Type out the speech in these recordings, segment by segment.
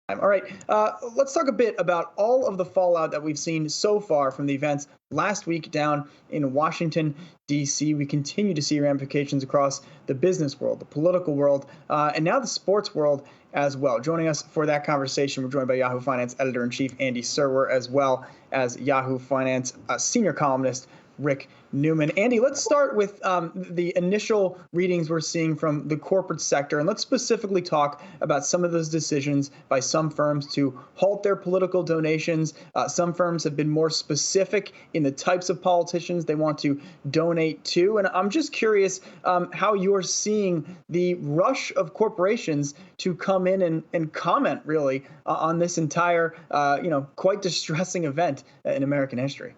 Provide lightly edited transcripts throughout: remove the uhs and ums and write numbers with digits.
All right, let's talk a bit about all of the fallout that we've seen so far from the events last week down in Washington, D.C. We continue to see ramifications across the business world, the political world, and now the sports world as well. Joining us for that conversation, we're joined by Yahoo Finance editor-in-chief Andy Serwer, as well as Yahoo Finance senior columnist Rick Newman. Andy, let's start with the initial readings we're seeing from the corporate sector, and let's specifically talk about some of those decisions by some firms to halt their political donations. Some firms have been more specific in the types of politicians they want to donate to, and I'm just curious how you're seeing the rush of corporations to come in and comment, really, on this entire, quite distressing event in American history.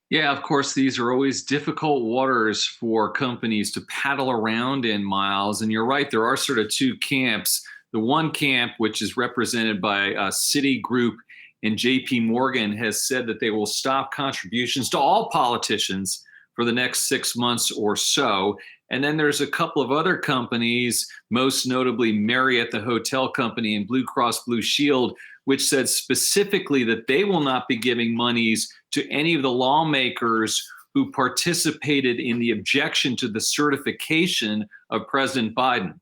Yeah, of course, these are always difficult waters for companies to paddle around in, Miles. And you're right, there are sort of two camps. The one camp, which is represented by Citigroup and JP Morgan, has said that they will stop contributions to all politicians for the next 6 months or so. And then there's a couple of other companies, most notably Marriott, the hotel company, and Blue Cross Blue Shield, which said specifically that they will not be giving monies to any of the lawmakers who participated in the objection to the certification of President Biden.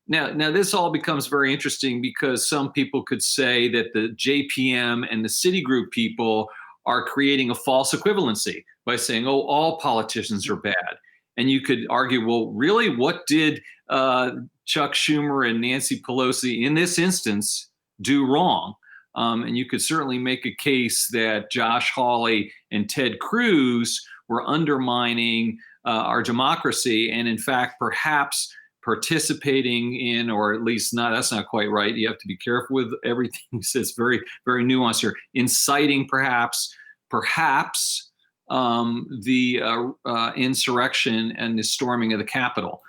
Now, this all becomes very interesting because some people could say that the JPM and the Citigroup people are creating a false equivalency by saying, oh, all politicians are bad. And you could argue, well, really, what did Chuck Schumer and Nancy Pelosi in this instance do wrong? And you could certainly make a case that Josh Hawley and Ted Cruz were undermining our democracy, and in fact, perhaps participating in, or at least not, that's not quite right. You have to be careful with everything he says, very, very nuanced here. Inciting perhaps the insurrection and the storming of the Capitol.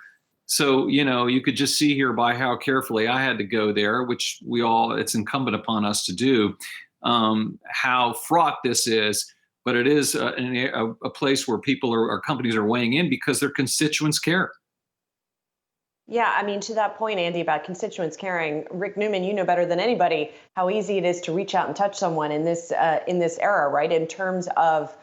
So, you could just see here by how carefully I had to go there, which it's incumbent upon us to do, how fraught this is. But it is a place where people or companies are weighing in because their constituents care. Yeah, I mean, to that point, Andy, about constituents caring, Rick Newman, you know better than anybody how easy it is to reach out and touch someone in this era, right? In terms of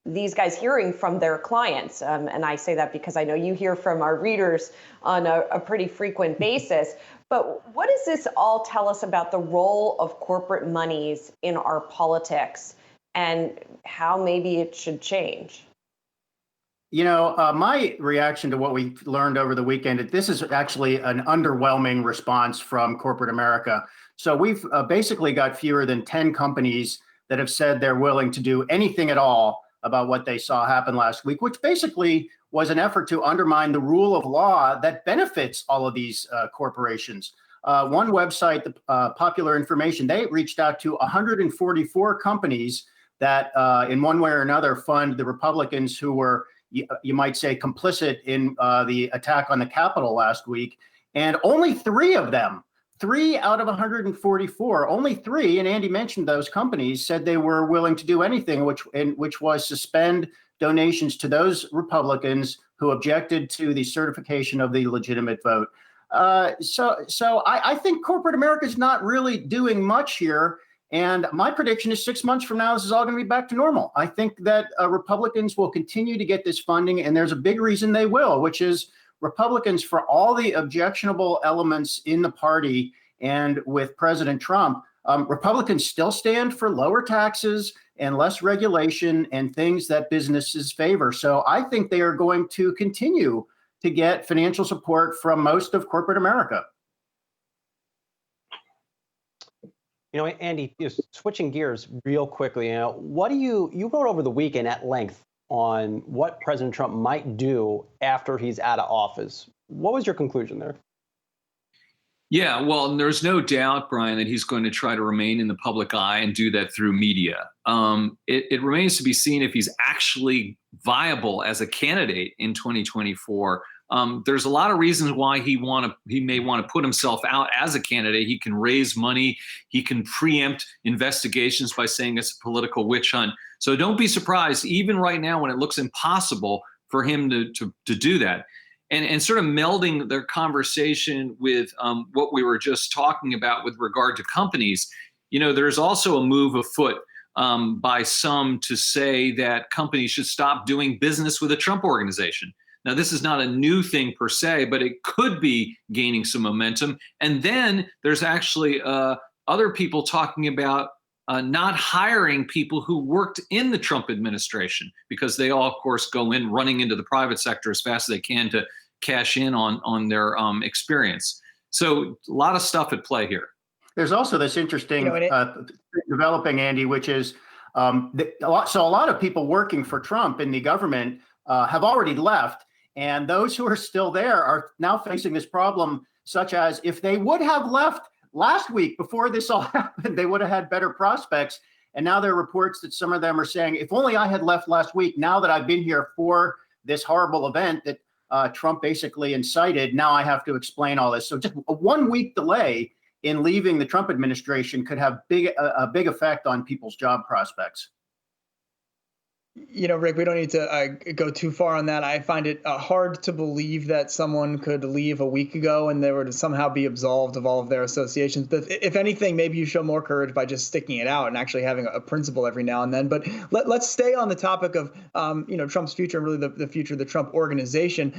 these guys hearing from their clients. And I say that because I know you hear from our readers on a pretty frequent basis. But what does this all tell us about the role of corporate monies in our politics and how maybe it should change? My reaction to what we learned over the weekend, this is actually an underwhelming response from corporate America. So we've basically got fewer than 10 companies that have said they're willing to do anything at all about what they saw happen last week, which basically was an effort to undermine the rule of law that benefits all of these corporations. One website, Popular Information, they reached out to 144 companies that in one way or another fund the Republicans who were, you might say, complicit in the attack on the Capitol last week. And only three out of 144, only three, and Andy mentioned those companies, said they were willing to do anything, which was suspend donations to those Republicans who objected to the certification of the legitimate vote. So I think corporate America is not really doing much here. And my prediction is 6 months from now, this is all going to be back to normal. I think that Republicans will continue to get this funding, and there's a big reason they will, which is Republicans, for all the objectionable elements in the party and with President Trump, Republicans still stand for lower taxes and less regulation and things that businesses favor. So I think they are going to continue to get financial support from most of corporate America. Andy, switching gears real quickly, what you wrote over the weekend at length on what President Trump might do after he's out of office. What was your conclusion there? Yeah, well, there's no doubt, Brian, that he's going to try to remain in the public eye and do that through media. It remains to be seen if he's actually viable as a candidate in 2024. There's a lot of reasons why he may want to put himself out as a candidate. He can raise money. He can preempt investigations by saying it's a political witch hunt. So don't be surprised, even right now when it looks impossible for him to do that. and sort of melding their conversation with what we were just talking about with regard to companies, there's also a move afoot by some to say that companies should stop doing business with the Trump organization. Now, this is not a new thing per se, but it could be gaining some momentum. And then there's actually other people talking about not hiring people who worked in the Trump administration, because they all, of course, go in running into the private sector as fast as they can to cash in on their experience. So a lot of stuff at play here. There's also this interesting developing, Andy, which is a lot of people working for Trump in the government have already left. And those who are still there are now facing this problem, such as if they would have left last week before this all happened, they would have had better prospects. And now there are reports that some of them are saying, if only I had left last week, now that I've been here for this horrible event that Trump basically incited, now I have to explain all this. So just a 1 week delay in leaving the Trump administration could have a big effect on people's job prospects. Rick, we don't need to go too far on that. I find it hard to believe that someone could leave a week ago and they were to somehow be absolved of all of their associations. But if anything, maybe you show more courage by just sticking it out and actually having a principle every now and then. But let's stay on the topic of Trump's future and really the future of the Trump organization.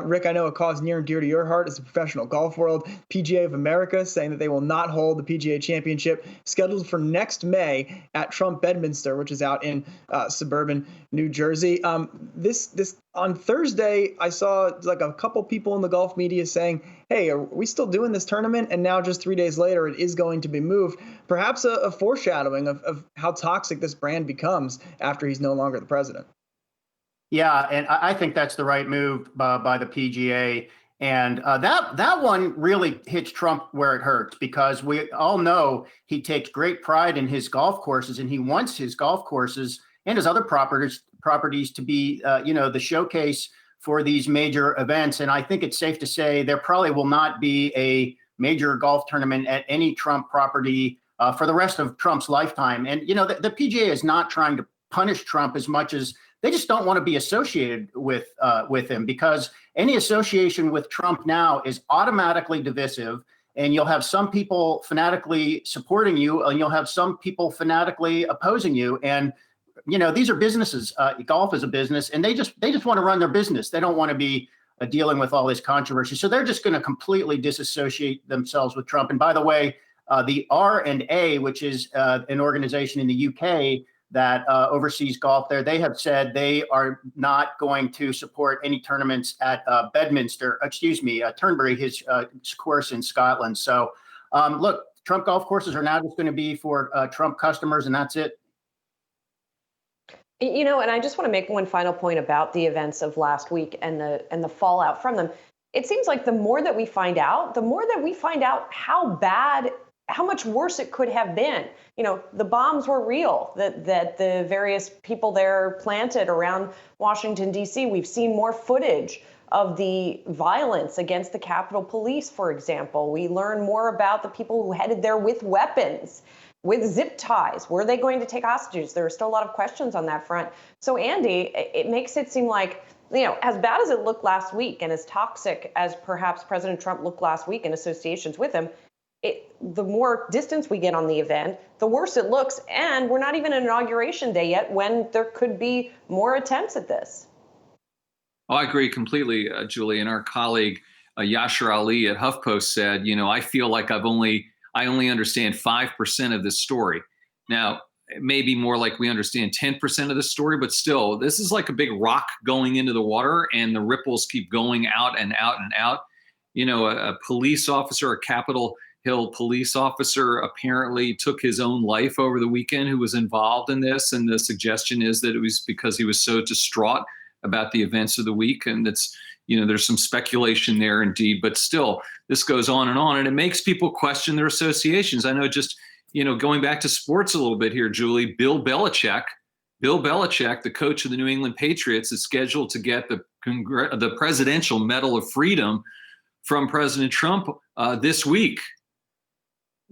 Rick, I know a cause near and dear to your heart is the professional golf world. PGA of America saying that they will not hold the PGA Championship scheduled for next May at Trump Bedminster, which is out in suburban New Jersey. This on Thursday, I saw like a couple people in the golf media saying, hey, are we still doing this tournament? And now just 3 days later, it is going to be moved. Perhaps a foreshadowing of how toxic this brand becomes after he's no longer the president. Yeah, and I think that's the right move by the PGA. And that one really hits Trump where it hurts, because we all know he takes great pride in his golf courses, and he wants his golf courses and his other properties to be, the showcase for these major events. And I think it's safe to say there probably will not be a major golf tournament at any Trump property for the rest of Trump's lifetime. And, the PGA is not trying to punish Trump as much as they just don't want to be associated with him, because any association with Trump now is automatically divisive. And you'll have some people fanatically supporting you, and you'll have some people fanatically opposing you. And these are businesses. Golf is a business, and they just want to run their business. They don't want to be dealing with all this controversy. So they're just going to completely disassociate themselves with Trump. And by the way, the R&A, which is an organization in the UK that oversees golf there, they have said they are not going to support any tournaments at Turnberry, his course in Scotland. So look, Trump golf courses are now just going to be for Trump customers, and that's it. And I just want to make one final point about the events of last week and the fallout from them. It seems like the more that we find out how much worse it could have been. The bombs were real that the various people there planted around Washington, D.C. We've seen more footage of the violence against the Capitol Police, for example. We learn more about the people who headed there with weapons, with zip ties. Were they going to take hostages? There are still a lot of questions on that front. So, Andy, it makes it seem like, as bad as it looked last week and as toxic as perhaps President Trump looked last week in associations with him, the more distance we get on the event, the worse it looks. And we're not even in Inauguration Day yet, when there could be more attempts at this. Oh, I agree completely, Julie. And our colleague, Yashar Ali at HuffPost said, I feel like I only understand 5% of this story. Now, it may be more like we understand 10% of the story, but still, this is like a big rock going into the water, and the ripples keep going out and out and out. A police officer, a Capitol Hill police officer, apparently took his own life over the weekend, who was involved in this. And the suggestion is that it was because he was so distraught about the events of the week. And that's, there's some speculation there indeed, but still this goes on, and it makes people question their associations. I know, just, going back to sports a little bit here, Julie, Bill Belichick, the coach of the New England Patriots, is scheduled to get the Presidential Medal of Freedom from President Trump this week.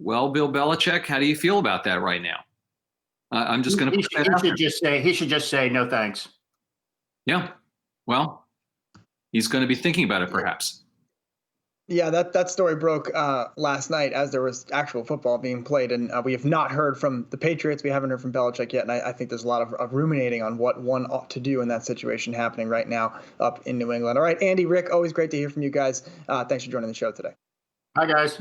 Well, Bill Belichick, how do you feel about that right now? I'm just going to put that out there. He should just say no thanks. Yeah. Well, he's going to be thinking about it, perhaps. Yeah, that story broke last night as there was actual football being played, and we have not heard from the Patriots. We haven't heard from Belichick yet, and I think there's a lot of ruminating on what one ought to do in that situation happening right now up in New England. All right, Andy, Rick, always great to hear from you guys. Thanks for joining the show today. Hi, guys.